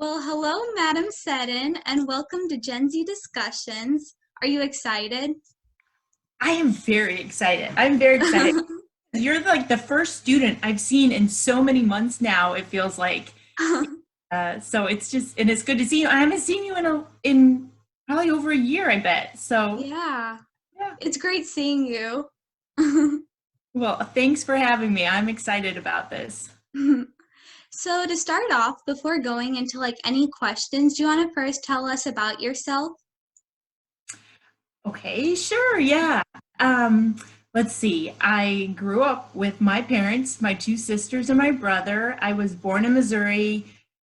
Well, hello, Madam Seddon, and welcome to Gen Z Discussions. Are you excited? I am very excited. I'm very excited. You're like the first student I've seen in so many months now, it feels like. So it's just, and it's good to see you. I haven't seen you in probably over a year, I bet. So Yeah, yeah. it's great seeing you. Well, thanks for having me. I'm excited about this. So, to start off, before going into any questions, do you want to first tell us about yourself? Okay, sure, yeah. Um, let's see. I grew up with my parents, my two sisters, and my brother. I was born in Missouri.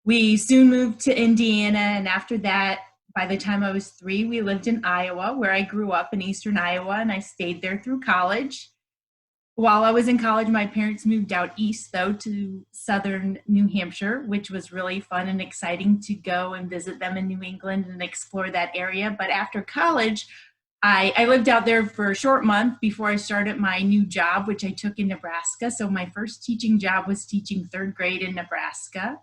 We soon moved to Indiana, and after that, by the time I was 3, we lived in Iowa, where I grew up in eastern Iowa, and I stayed there through college. While I was in college, my parents moved out east, though, to southern New Hampshire, which was really fun and exciting to go and visit them in New England and explore that area. But after college, I lived out there for a short month before I started my new job, which I took in Nebraska. So my first teaching job was teaching third grade in Nebraska.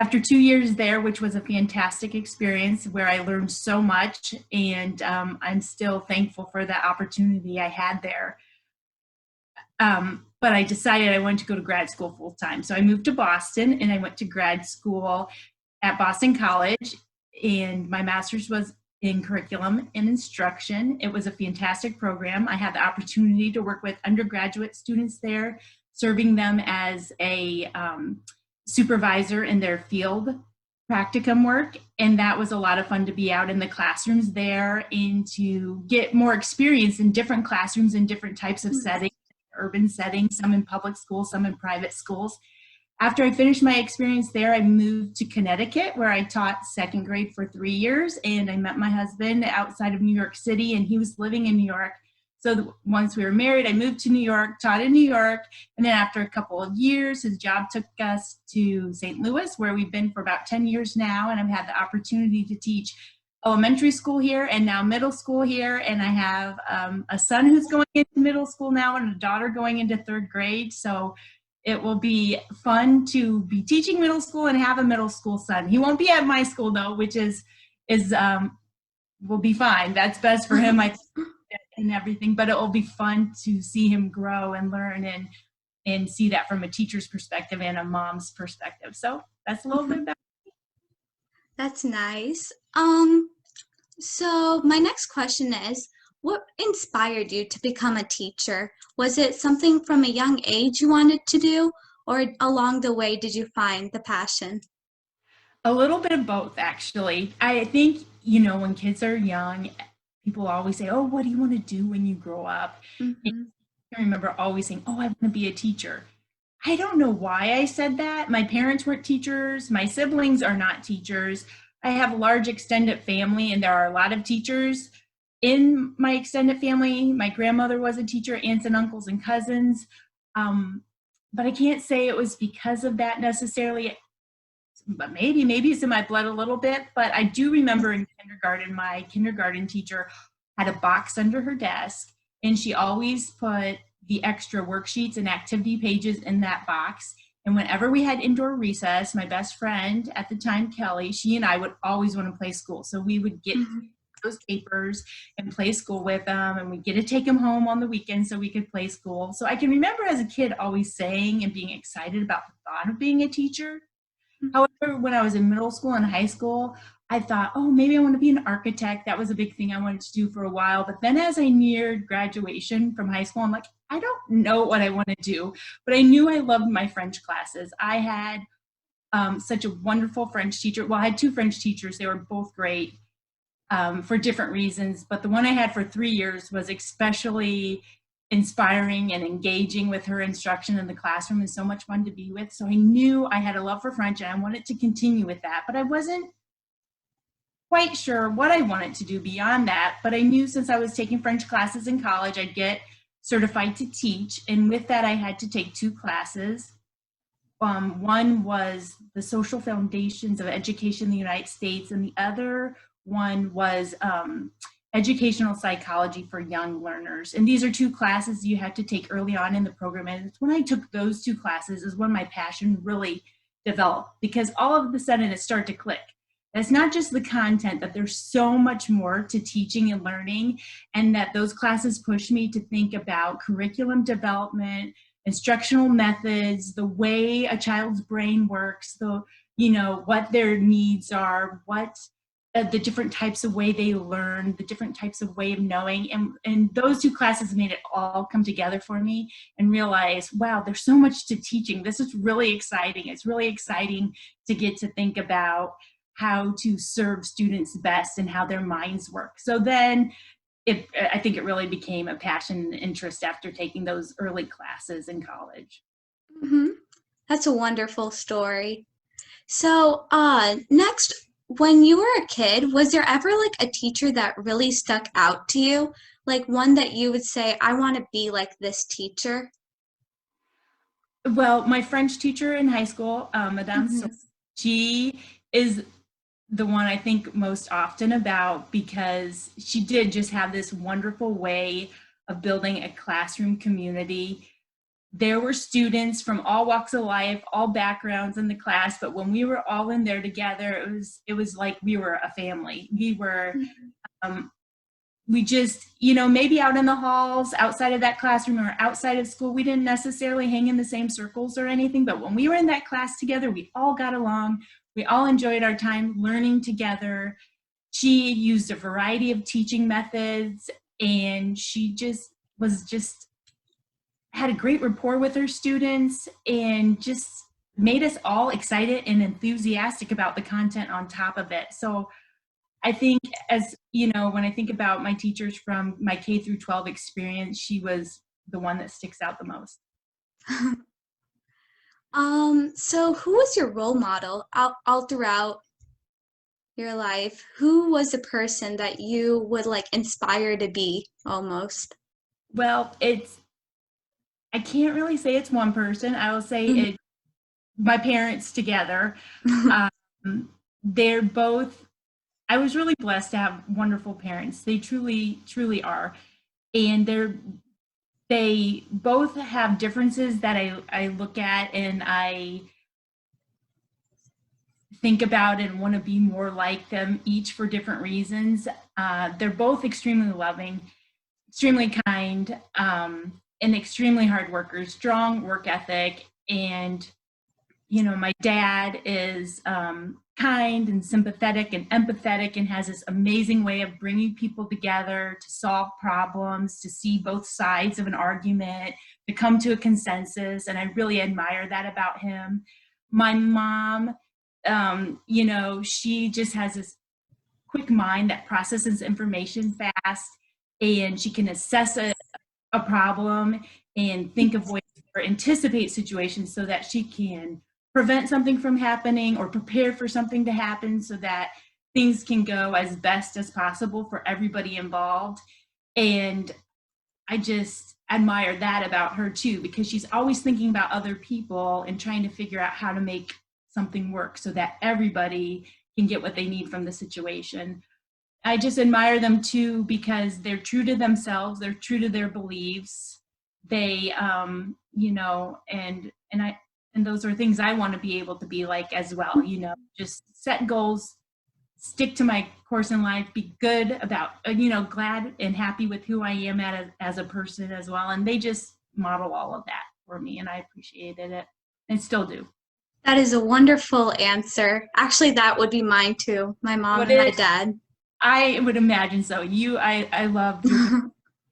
After 2 years there, which was a fantastic experience where I learned so much, and I'm still thankful for the opportunity I had there. But I decided I wanted to go to grad school full time. So I moved to Boston and I went to grad school at Boston College, and my master's was in curriculum and instruction. It was a fantastic program. I had the opportunity to work with undergraduate students there, serving them as a supervisor in their field practicum work. And that was a lot of fun to be out in the classrooms there and to get more experience in different classrooms and different types of settings, urban settings, some in public schools, some in private schools. After I finished my experience there, I moved to Connecticut, where I taught second grade for 3 years, and I met my husband outside of New York City, and he was living in New York. So once we were married, I moved to New York, taught in New York, and then after a couple of years, his job took us to St. Louis, where we've been for about 10 years now, and I've had the opportunity to teach elementary school here and now middle school here, and I have a son who's going into middle school now and a daughter going into third grade. So it will be fun to be teaching middle school and have a middle school son. He won't be at my school though, which is will be fine. That's best for him, I think, and everything. But it will be fun to see him grow and learn and see that from a teacher's perspective and a mom's perspective. So that's a little bit about. That's nice. So my next question is, what inspired you to become a teacher? Was it something from a young age you wanted to do, or along the way did you find the passion? A little bit of both, actually. I think, when kids are young, people always say, "Oh, what do you want to do when you grow up?" And Mm-hmm. I remember always saying, "Oh, I want to be a teacher." I don't know why I said that. My parents weren't teachers. My siblings are not teachers. I have a large extended family, and there are a lot of teachers in my extended family. My grandmother was a teacher, aunts and uncles and cousins. Um, but I can't say it was because of that necessarily. But maybe it's in my blood a little bit. But I do remember in kindergarten, my kindergarten teacher had a box under her desk, and she always put the extra worksheets and activity pages in that box. And whenever we had indoor recess, my best friend at the time, Kelly, she and I would always want to play school. So we would get Mm-hmm. those papers and play school with them, and we get to take them home on the weekend so we could play school. So I can remember as a kid always saying and being excited about the thought of being a teacher. However, when I was in middle school and high school, I thought, oh, maybe I want to be an architect. That was a big thing I wanted to do for a while. But then as I neared graduation from high school, I'm like, I don't know what I want to do. But I knew I loved my French classes. I had such a wonderful French teacher. Well, I had two French teachers. They were both great for different reasons. But the one I had for 3 years was especially inspiring and engaging with her instruction in the classroom, and so much fun to be with. So I knew I had a love for French and I wanted to continue with that, but I wasn't quite sure what I wanted to do beyond that. But I knew since I was taking French classes in college, I'd get certified to teach. And with that, I had to take 2 classes. One was the social foundations of education in the United States, and the other one was educational psychology for young learners. And these are 2 classes you have to take early on in the program. And it's when I took those 2 classes is when my passion really develop, because all of a sudden it started to click. It's not just the content, that there's so much more to teaching and learning, and that those classes push me to think about curriculum development, instructional methods, the way a child's brain works, what their needs are, what the different types of way they learn, the different types of way of knowing. And those two classes made it all come together for me and realize, wow, there's so much to teaching. This is really exciting. It's really exciting to get to think about how to serve students best and how their minds work. So then I think it really became a passion and interest after taking those early classes in college. Mm-hmm. That's a wonderful story. So, next, when you were a kid, was there ever like a teacher that really stuck out to you? Like one that you would say, I want to be like this teacher? Well, my French teacher in high school, Madame, Mm-hmm. she is the one I think most often about, because she did just have this wonderful way of building a classroom community. There were students from all walks of life, all backgrounds in the class, but when we were all in there together, it was like we were a family. We just, maybe out in the halls, outside of that classroom or outside of school, we didn't necessarily hang in the same circles or anything, but when we were in that class together, we all got along. We all enjoyed our time learning together. She used a variety of teaching methods, and she had a great rapport with her students, and just made us all excited and enthusiastic about the content on top of it. So I think, as when I think about my teachers from my K through 12 experience, she was the one that sticks out the most. So who was your role model all throughout your life? Who was the person that you would like inspire to be almost? Well, I can't really say it's one person. I will say it's my parents together. They're both, I was really blessed to have wonderful parents. They truly, truly are. And they both have differences that I look at and I think about and want to be more like them, each for different reasons. They're both extremely loving, extremely kind, and extremely hard workers, strong work ethic. And my dad is kind and sympathetic and empathetic, and has this amazing way of bringing people together to solve problems, to see both sides of an argument, to come to a consensus. And I really admire that about him. My mom, she just has this quick mind that processes information fast, and she can assess a problem and think of ways or anticipate situations so that she can prevent something from happening or prepare for something to happen so that things can go as best as possible for everybody involved. And I just admire that about her too, because she's always thinking about other people and trying to figure out how to make something work so that everybody can get what they need from the situation. I just admire them too, because they're true to themselves, they're true to their beliefs. They, and those are things I want to be able to be like as well, just set goals, stick to my course in life, be good about, glad and happy with who I am as a person as well. And they just model all of that for me, and I appreciated it and still do. That is a wonderful answer. Actually, that would be mine too, my mom and my dad. I would imagine so. I love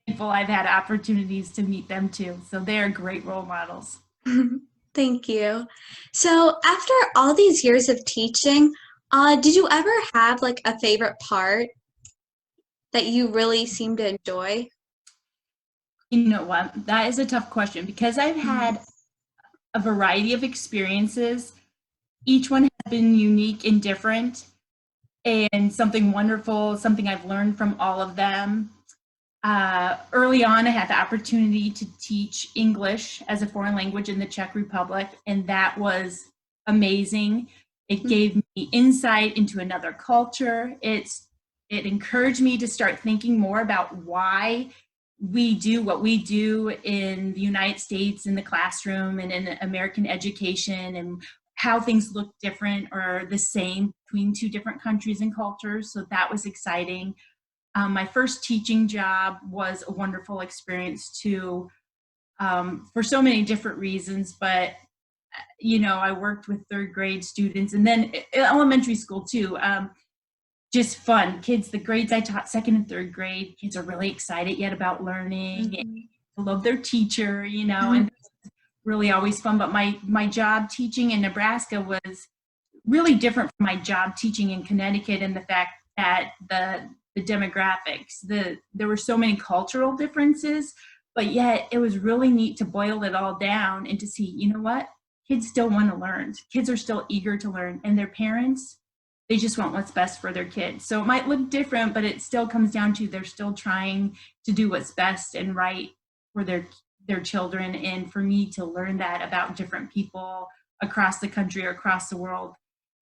people. I've had opportunities to meet them too. So they're great role models. Thank you. So after all these years of teaching, did you ever have like a favorite part that you really seem to enjoy? You know what? That is a tough question, because I've had a variety of experiences. Each one has been unique and different, and something wonderful, something I've learned from all of them. Early on, I had the opportunity to teach English as a foreign language in the Czech Republic, and that was amazing. It gave me insight into another culture. It encouraged me to start thinking more about why we do what we do in the United States, in the classroom, and in American education, and how things look different or the same between two different countries and cultures. So that was exciting. My first teaching job was a wonderful experience too, for so many different reasons. But I worked with third grade students, and then elementary school too. Just fun. Kids, the grades I taught, second and third grade, kids are really excited yet about learning. Mm-hmm. Love their teacher, Mm-hmm. and really always fun. But my job teaching in Nebraska was really different from my job teaching in Connecticut, and the fact that the demographics, there were so many cultural differences, but yet it was really neat to boil it all down and to see, what? Kids still want to learn. Kids are still eager to learn, and their parents, they just want what's best for their kids. So it might look different, but it still comes down to they're still trying to do what's best and right for their children. And for me to learn that about different people across the country or across the world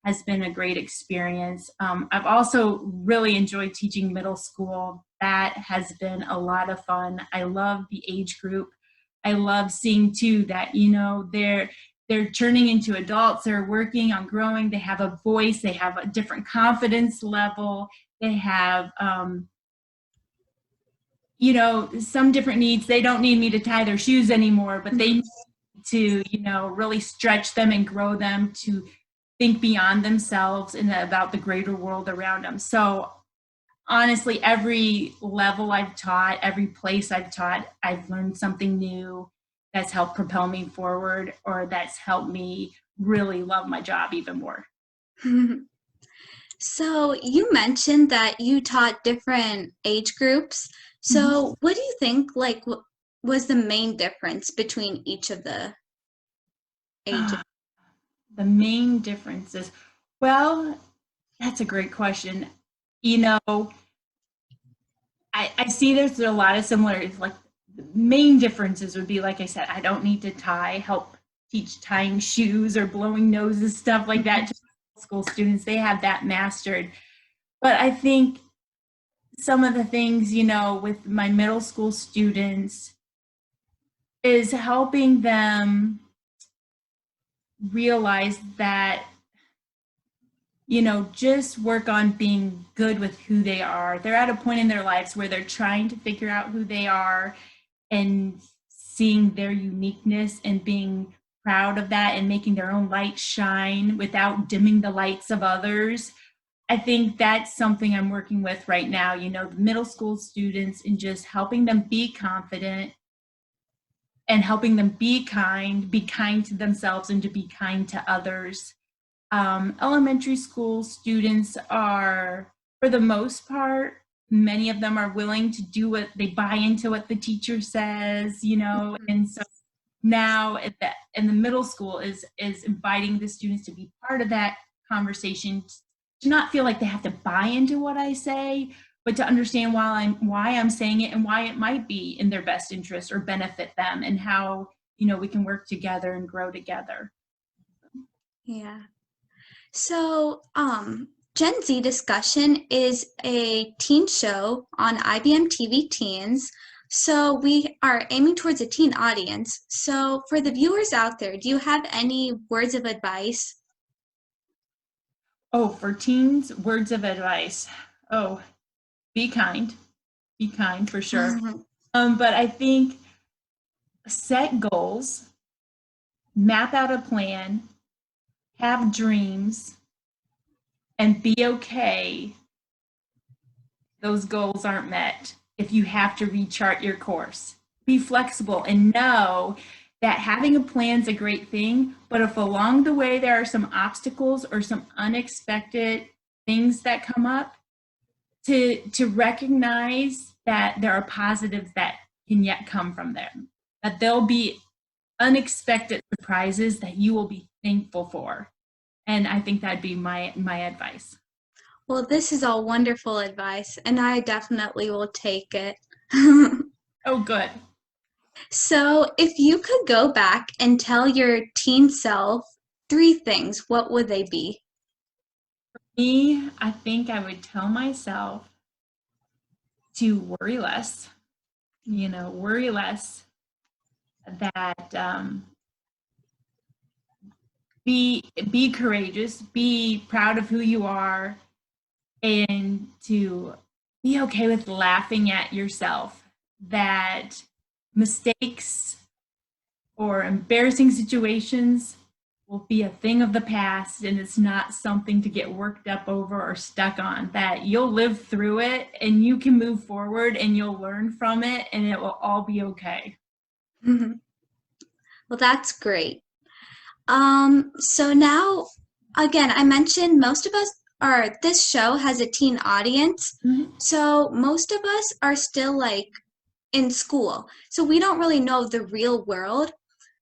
has been a great experience. I've also really enjoyed teaching middle school. That has been a lot of fun. I love the age group. I love seeing too that, they're turning into adults, they're working on growing, they have a voice, they have a different confidence level, they have some different needs. They don't need me to tie their shoes anymore, but they need to, really stretch them and grow them to think beyond themselves and about the greater world around them. So honestly, every level I've taught, every place I've taught, I've learned something new that's helped propel me forward, or that's helped me really love my job even more. So you mentioned that you taught different age groups. So what do you think was the main difference between each of the ages? The main differences. Well, that's a great question. I see there's a lot of similarities. Like the main differences would be, like I said, I don't need to help teach tying shoes or blowing noses, stuff like that. Just school students, they have that mastered. But I think some of the things, with my middle school students is helping them realize that, just work on being good with who they are. They're at a point in their lives where they're trying to figure out who they are and seeing their uniqueness and being proud of that and making their own light shine without dimming the lights of others. I think that's something I'm working with right now, the middle school students, and just helping them be confident and helping them be kind to themselves and to be kind to others. Elementary school students are, for the most part, many of them are willing to do what they buy into what the teacher says, and so now in the middle school is inviting the students to be part of that conversation, to not feel like they have to buy into what I say, but to understand why I'm saying it and why it might be in their best interest or benefit them, and how we can work together and grow together. Yeah. So, Gen Z Discussion is a teen show on IBMTV Teens. So we are aiming towards a teen audience. So for the viewers out there, do you have any words of advice? Oh, for teens, words of advice. Oh, be kind. Be kind for sure. But I think set goals, map out a plan, have dreams, and be okay those goals aren't met if you have to rechart your course. Be flexible and know that having a plan is a great thing, but if along the way there are some obstacles or some unexpected things that come up, to recognize that there are positives that can yet come from them, that there'll be unexpected surprises that you will be thankful for. And I think that'd be my advice. Well, this is all wonderful advice, and I definitely will take it. Oh, good. So, if you could go back and tell your teen self three things, what would they be? Me, I think I would tell myself to worry less, worry less, that be courageous, be proud of who you are, and to be okay with laughing at yourself, that mistakes or embarrassing situations will be a thing of the past, and it's not something to get worked up over or stuck on, that you'll live through it and you can move forward and you'll learn from it and it will all be okay. Well, that's great. So now, again, I mentioned most of us are, this show has a teen audience. Mhm. So most of us are still like in school. So we don't really know the real world.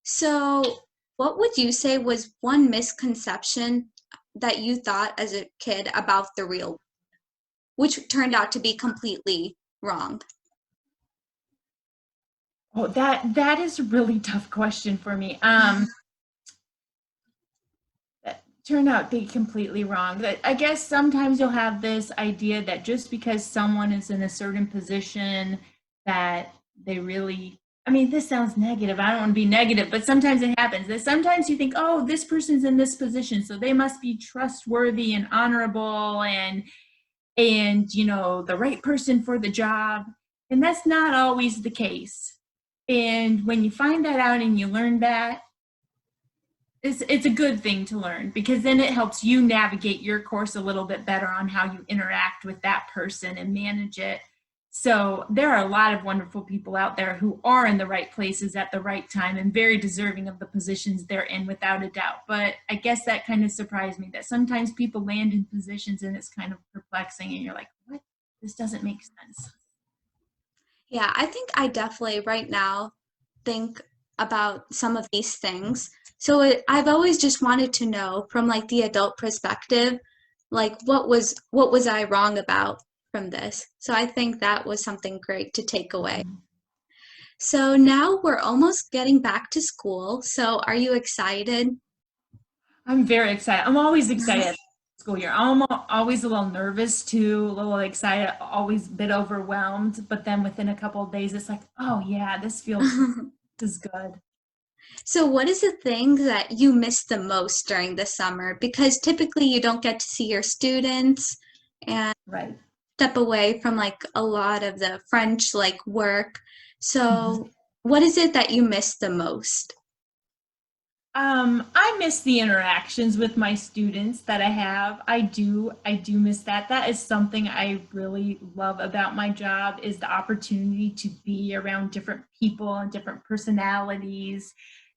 So what would you say was one misconception that you thought as a kid about the real, which turned out to be completely wrong? Oh, that is a really tough question for me. That turned out to be completely wrong. That I guess sometimes you'll have this idea that just because someone is in a certain position, that they really, I mean, this sounds negative. I don't want to be negative, but sometimes it happens that sometimes you think, oh, this person's in this position, so they must be trustworthy and honorable and the right person for the job. And that's not always the case. And when you find that out and you learn that, it's a good thing to learn, because then it helps you navigate your course a little bit better on how you interact with that person and manage it. So there are a lot of wonderful people out there who are in the right places at the right time and very deserving of the positions they're in, without a doubt. But I guess that kind of surprised me, that sometimes people land in positions and it's kind of perplexing and you're like, what? This doesn't make sense. Yeah, I think I definitely right now think about some of these things. So I've always just wanted to know from like the adult perspective, like what was I wrong about from this? So I think that was something great to take away. So now we're almost getting back to school. So are you excited? I'm very excited. I'm always excited school year. I'm always a little nervous too, a little excited, always a bit overwhelmed. But then within a couple of days, it's like, oh yeah, this is good. So what is the thing that you miss the most during the summer? Because typically you don't get to see your students and Right. step away from like a lot of the French like work. Mhm. So what is it that you miss the most? I miss the interactions with my students that I have. I do miss that. That is something I really love about my job, is the opportunity to be around different people and different personalities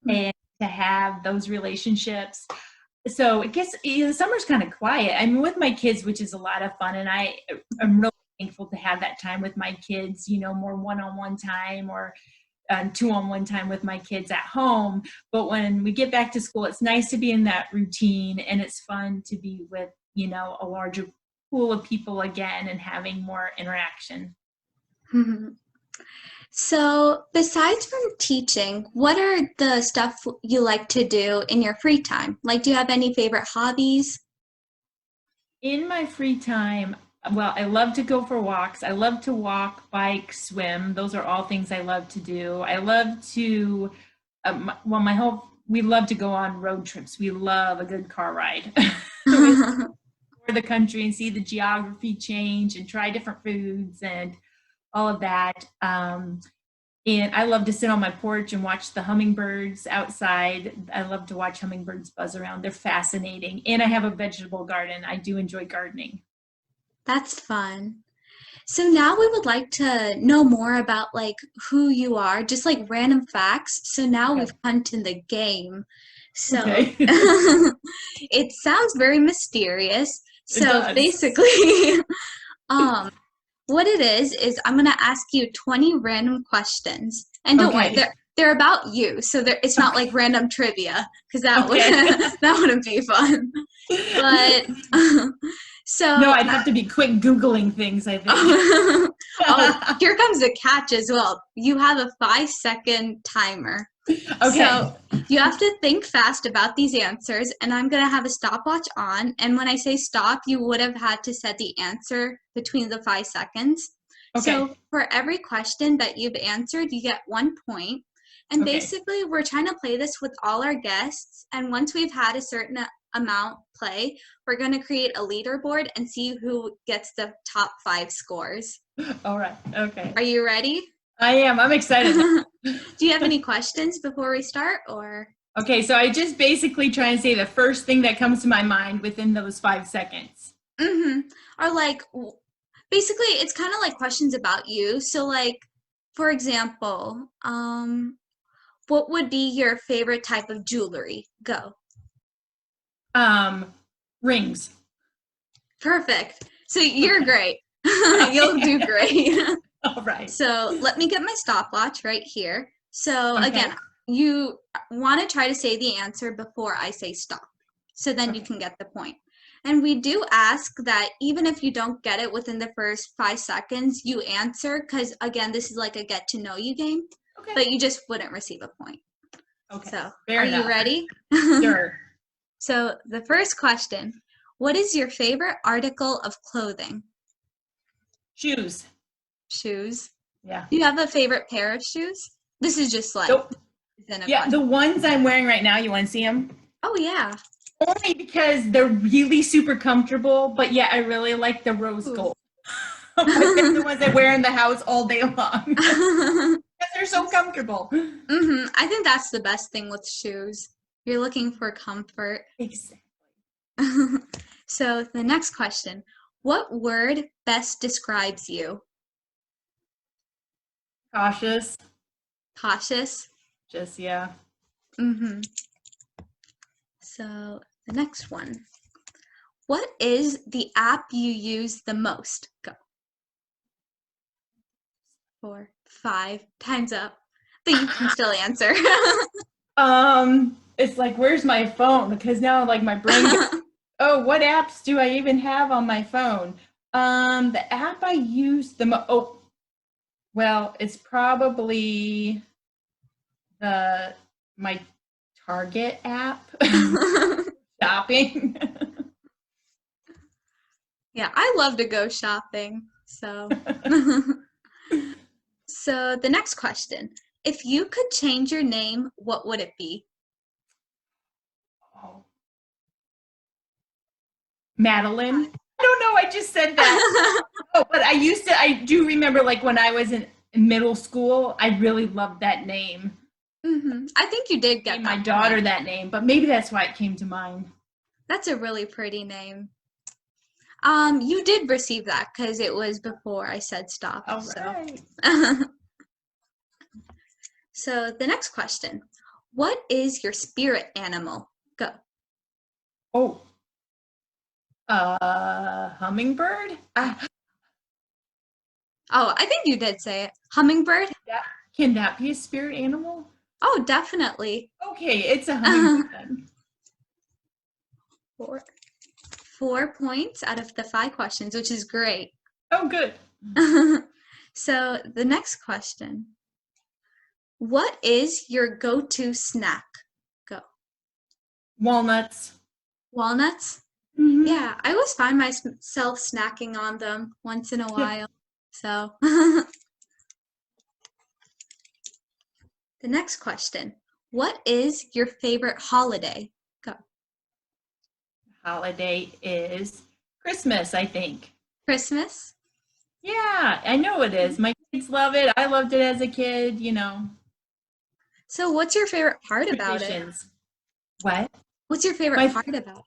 and to have those relationships. So it gets, the summer's kind of quiet. I'm with my kids, which is a lot of fun, and I'm really thankful to have that time with my kids, more one-on-one time, or two-on-one time with my kids at home. But when we get back to school, it's nice to be in that routine, and it's fun to be with, a larger pool of people again and having more interaction. So besides from teaching, what are the stuff you like to do in your free time? Like, do you have any favorite hobbies? In my free time, well, I love to go for walks. I love to walk, bike, swim. Those are all things I love to do. I love to, well, we love to go on road trips. We love a good car ride. We explore the country and see the geography change and try different foods and all of that. And I love to sit on my porch and watch the hummingbirds outside. I love to watch hummingbirds buzz around. They're fascinating. And I have a vegetable garden. I do enjoy gardening. That's fun. So now we would like to know more about like who you are, just like random facts. So now Okay. we've come to the game. So Okay. it sounds very mysterious. It So does. basically, um, what it is I'm gonna ask you 20 random questions. And don't worry, Okay. they're about you. So it's not like Okay. random trivia, because that would Okay. that wouldn't be fun. But No, so I'd have to be quick Googling things, I think. oh, here comes the catch as well. You have a 5-second timer. Okay. So you have to think fast about these answers, and I'm going to have a stopwatch on. And when I say stop, you would have had to set the answer between the 5 seconds. Okay. So for every question that you've answered, you get 1 point. And Okay. basically, we're trying to play this with all our guests. And once we've had a certain amount play, we're going to create a leaderboard and see who gets the top 5 scores. All right. Okay. Are you ready? I am. I'm excited. Do you have any questions before we start, or? Okay, so I just basically try and say the first thing that comes to my mind within those 5 seconds. Or like, basically, it's kind of like questions about you. So like, for example, what would be your favorite type of jewelry? Go. Rings. Perfect. So you're great. You'll do great. All right. So let me get my stopwatch right here. So Okay. again, you want to try to say the answer before I say stop. So then you Okay. can get the point. And we do ask that even if you don't get it within the first 5 seconds, you answer, because again, this is like a get to know you game, Okay. but you just wouldn't receive a point. Okay. So Fair are enough. you ready? Sure. So the first question, what is your favorite article of clothing? Shoes. Shoes. Yeah. Do you have a favorite pair of shoes? This is just like, Nope. within a Yeah, question. the ones I'm wearing right now, you want to see them? Oh yeah. Only because they're really super comfortable, but yeah, I really like the rose Ooh. gold. They're the ones I wear in the house all day long. Because they're so comfortable. I think that's the best thing with shoes. You're looking for comfort. Exactly. So the next question, what word best describes you? Cautious. Cautious. Just, yeah. So the next one, what is the app you use the most? Go. 4, 5, time's up. But you can still answer. It's like, where's my phone? Because now, like, my brain goes, oh, what apps do I even have on my phone? The app I use well, it's probably my Target app. Shopping. Yeah, I love to go shopping. So So the next question, if you could change your name, what would it be? Oh. Madeline. I don't know. I just said that. Oh, but I do remember, like, when I was in middle school, I really loved that name. I think you did I get named that my daughter point. that name, but maybe that's why it came to mind. That's a really pretty name. You did receive that because it was before I said stop. All So. right. So the next question, what is your spirit animal? Go. Oh, hummingbird? Oh, I think you did say it. Hummingbird? Can that be a spirit animal? Oh, definitely. Okay, it's a hummingbird then. 4 points out of the 5 questions, which is great. Oh, good. So the next question, what is your go-to snack? Go. Walnuts. Walnuts? Mm-hmm. Yeah, I always find myself snacking on them once in a while. So the next question, what is your favorite holiday? Go. Holiday is Christmas, I think. Christmas? Yeah, I know it is. My kids love it. I loved it as a kid, So what's your favorite part about it? Traditions. What? What's your favorite part about it?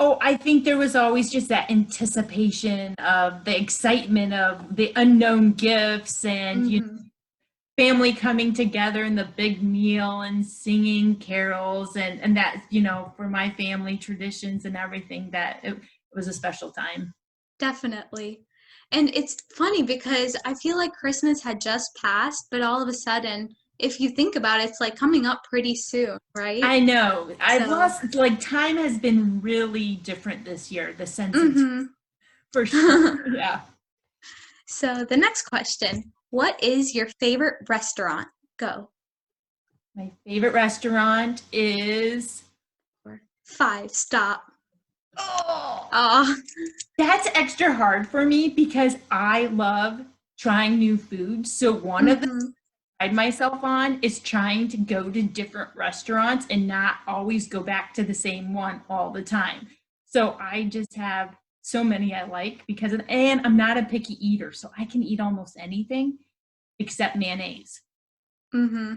Oh, I think there was always just that anticipation of the excitement of the unknown gifts and family coming together and the big meal and singing carols and that, for my family traditions and everything, that it was a special time. Definitely. And it's funny because I feel like Christmas had just passed, but all of a sudden, if you think about it, it's like coming up pretty soon, right? I know. I've So- lost, like, time has been really different this year, the sense of for sure. Yeah. So the next question, what is your favorite restaurant? Go. My favorite restaurant is 5, stop. Oh, that's extra hard for me because I love trying new foods. So one of them pride myself on is trying to go to different restaurants and not always go back to the same one all the time. So I just have so many I like because of, and I'm not a picky eater, so I can eat almost anything except mayonnaise. Mm-hmm.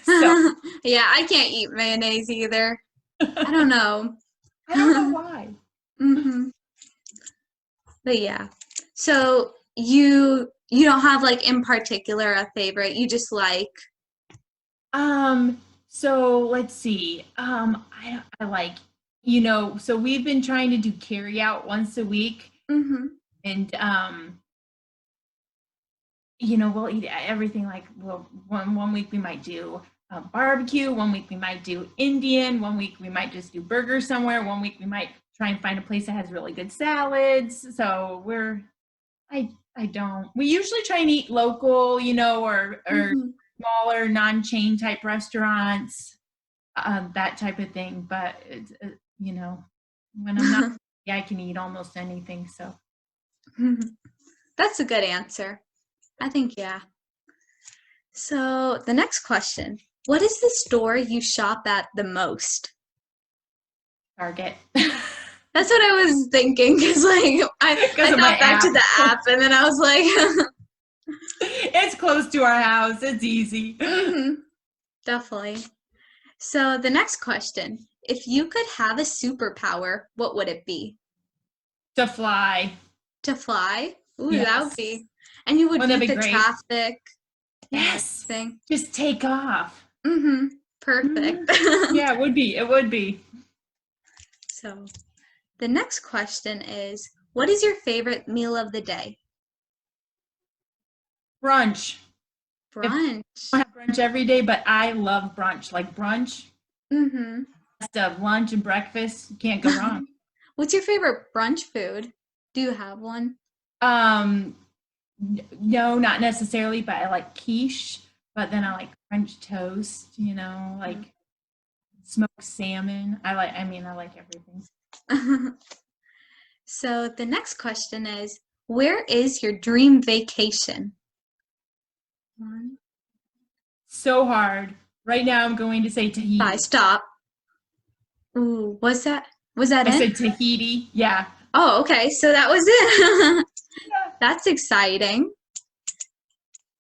So Yeah, I can't eat mayonnaise either. I don't know. I don't know why. Mm-hmm. But yeah. So you don't have like in particular a favorite. You just like. So let's see. I like, so we've been trying to do carry out once a week, Mm-hmm. and we'll eat everything. Like, well, one week we might do barbecue, one week we might do Indian, one week we might just do burgers somewhere, one week we might try and find a place that has really good salads. So I don't. We usually try and eat local, or Mm-hmm. smaller non-chain type restaurants, that type of thing. But it's, when I'm not, yeah, I can eat almost anything. So That's a good answer. I think yeah. So the next question. What is the store you shop at the most? Target. That's what I was thinking because like I Because of my thought back to app. the app and then I was like It's close to our house. It's easy. hmm definitely. So the next question. If you could have a superpower, what would it be? To fly. To fly? Ooh, that would Yes. be. And you would Wouldn't that beat be the great? traffic and Yes. everything. Just take off. Mm-hmm. Mhm. Perfect. Yeah, it would be. It would be. So the next question is, what is your favorite meal of the day? Brunch. If I Brunch. have brunch every day, but I love brunch. Like brunch, Mm-hmm. best of lunch and breakfast. You can't go wrong. What's your favorite brunch food? Do you have one? Um, no, not necessarily, but I like quiche. But then I like French toast. Like smoked salmon. I like everything. So the next question is, where is your dream vacation? One, So hard. Right now, I'm going to say five, Tahiti. stop. Ooh, was that I it? said Tahiti. Yeah. Oh, okay. So that was it. Yeah. That's exciting.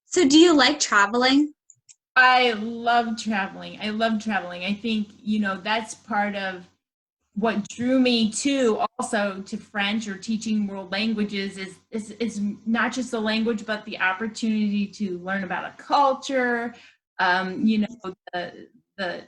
So do you like traveling? I love traveling. I love traveling. I think, that's part of what drew me to also to French or teaching world languages is not just the language, but the opportunity to learn about a culture, the the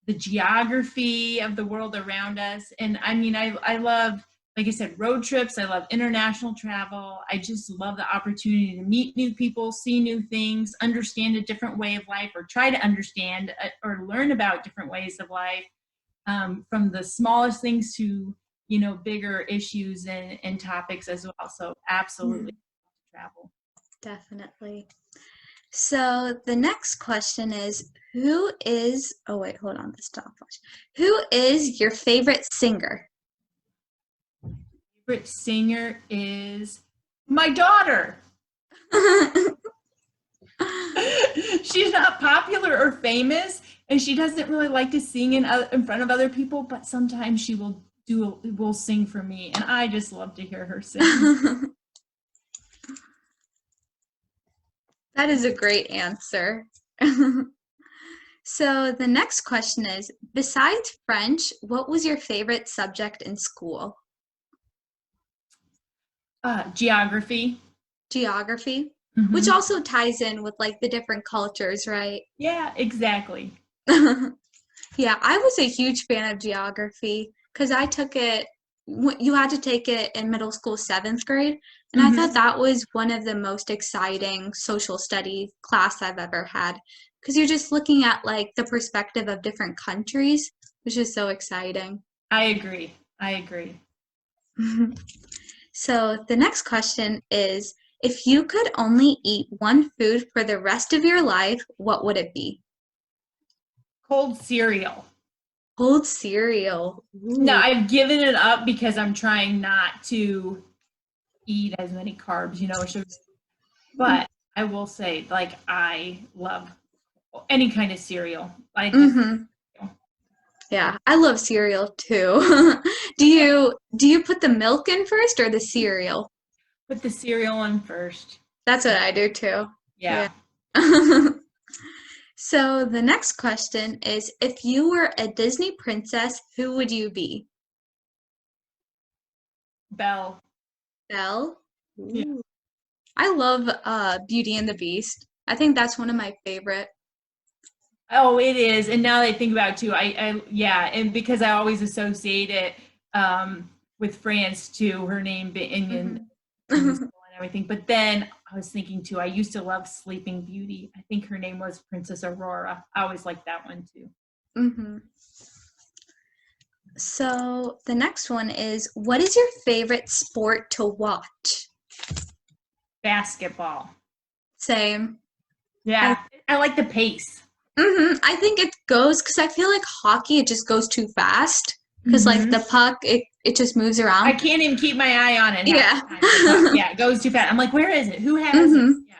the geography of the world around us. And I love, like I said, road trips. I love international travel. I just love the opportunity to meet new people, see new things, understand a different way of life, or try to understand or learn about different ways of life, from the smallest things to bigger issues and topics as well. So absolutely Mhm, travel. definitely. So the next question is, oh wait, hold on, the stopwatch. Who is your favorite singer? Favorite singer is my daughter. She's not popular or famous, and she doesn't really like to sing in front of other people, but sometimes she will sing for me, and I just love to hear her sing. That is a great answer. So the next question is, besides French, what was your favorite subject in school? Geography. Geography, which Hmm. also ties in with like the different cultures, right? Yeah, exactly. Yeah, I was a huge fan of geography because I took it, you had to take it in middle school, seventh grade. And I thought Hmm. that was one of the most exciting social study class I've ever had because you're just looking at like the perspective of different countries, which is so exciting. I agree. I agree. So the next question is, if you could only eat one food for the rest of your life, what would it be? Cold cereal. Cold cereal. No, Ooh. I've given it up because I'm trying not to eat as many carbs, sugar. But I will say, like, I love any kind of cereal. I just, Mm-hmm. Yeah, I love cereal too. Do you put the milk in first or the cereal? put the cereal in first. That's what I do too. Yeah. Yeah. So the next question is, if you were a Disney princess, who would you be? Belle. Belle? Yeah. Ooh. I love Beauty and the Beast. I think that's one of my favorite. Oh, it is. And now that I think about it too, yeah, and because I always associate it with France too, her name being in the Hmm. musical and everything. But then I was thinking too, I used to love Sleeping Beauty. I think her name was Princess Aurora. I always liked that one too. Hmm. So the next one is, what is your favorite sport to watch? Basketball. Same. I Yeah, I like the pace. I think it goes because I feel like hockey it just goes too fast because like Hmm. the puck it just moves I around. can't even keep my eye on it half Yeah. the time. Yeah, it goes too fast. I'm like, where is it? Who has it? Hmm. Yeah,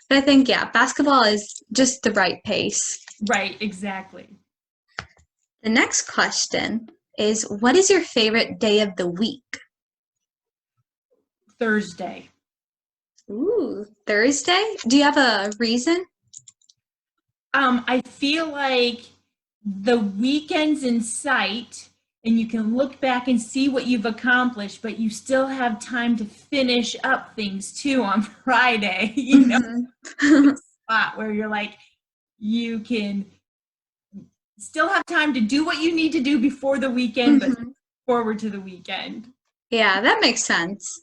But I think yeah, basketball is just the right pace. right, exactly. The next question is, what is your favorite day of the week? Thursday. Ooh, Thursday? Do you have a reason? I feel like the weekend's in sight and you can look back and see what you've accomplished, but you still have time to finish up things too on Friday, Hmm. spot where you're like, you can still have time to do what you need to do before the weekend, but Hmm. forward to the weekend. Yeah, that makes sense.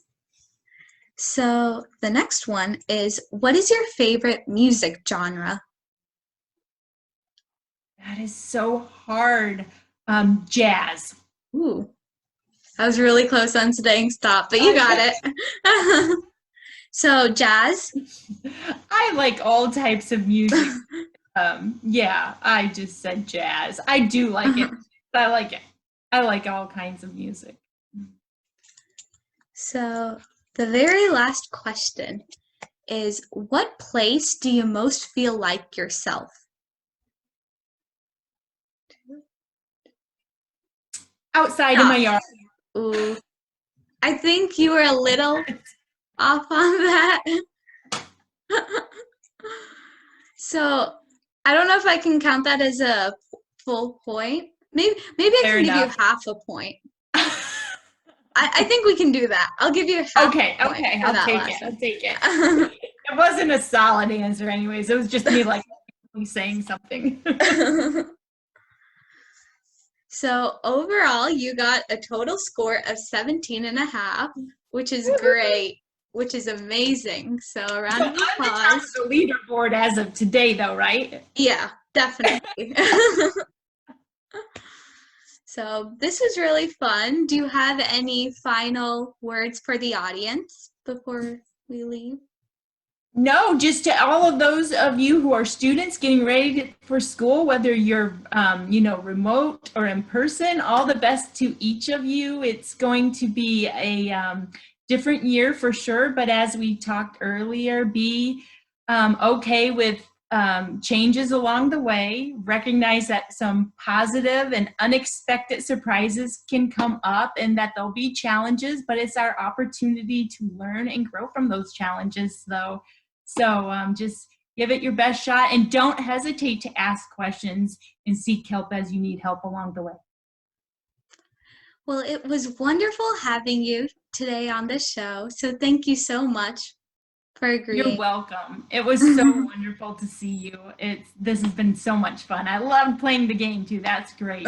So the next one is, what is your favorite music genre? That is so hard. Jazz. Ooh, I was really close on saying stop, but you got I, it. So jazz? I like all types of music. Yeah, I just said jazz. I do like it. I like it. I like all kinds of music. So the very last question is, what place do you most feel like yourself? Outside in my Ah, yard. ooh, I think you were a little off on that. So I don't know if I can count that as a full point. Maybe I Fair can give you enough. half a point. I think we can do that. I'll give you half Okay, a point okay, for I'll that take it. last I'll one. take it. It wasn't a solid answer, anyways. It was just me like saying something. So overall, you got a total score of 17 and a half, which is great, which is amazing. So a So round I'm of the top applause. of the leaderboard as of today, though, right? Yeah, definitely. So this was really fun. Do you have any final words for the audience before we leave? No, just to all of those of you who are students getting ready for school, whether you're, remote or in person, all the best to each of you. It's going to be a different year for sure, but as we talked earlier, be okay with changes along the way. Recognize that some positive and unexpected surprises can come up and that there'll be challenges, but it's our opportunity to learn and grow from those challenges, though. So just give it your best shot and don't hesitate to ask questions and seek help as you need help along the way. Well, it was wonderful having you today on the show. So thank you so much for You're agreeing. welcome. It was so wonderful to see you. This has been so much fun. I loved playing the game too. That's great.